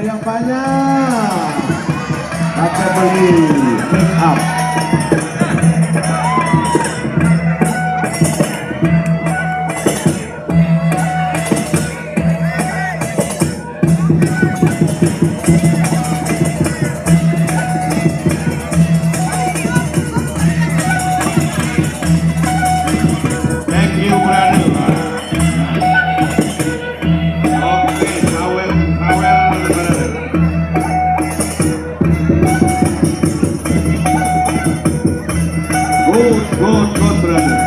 yang banyak. Kakek beli make up. Good, brother.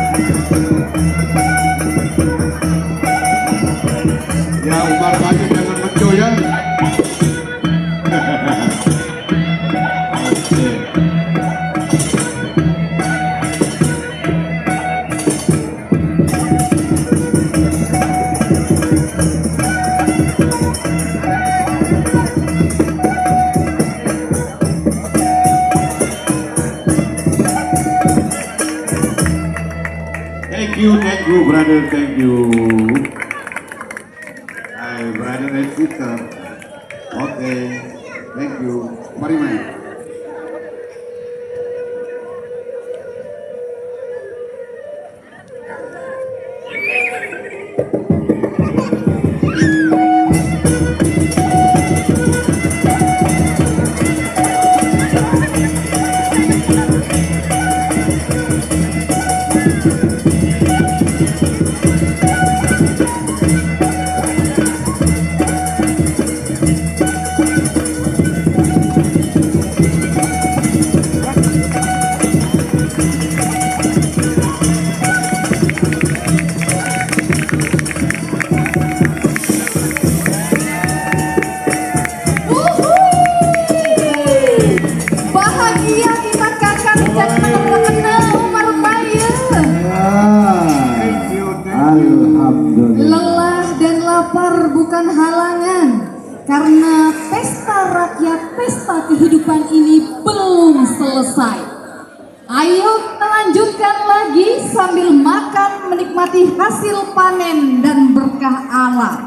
Ya, Umar maju jangan menco ya. Thank you, brother, thank you. Hai, brother and sister. Okay, thank you. Mari main. Lelah dan lapar bukan halangan, karena pesta rakyat, pesta kehidupan ini belum selesai. Ayo kita lanjutkan lagi sambil makan, menikmati hasil panen dan berkah alam,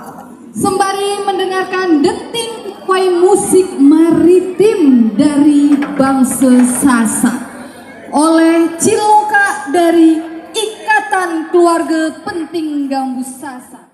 sembari mendengarkan detik pai musik maritim dari bangsa Sasak oleh Ciloka dari Ikatan Keluarga Penting Gambus Sasak.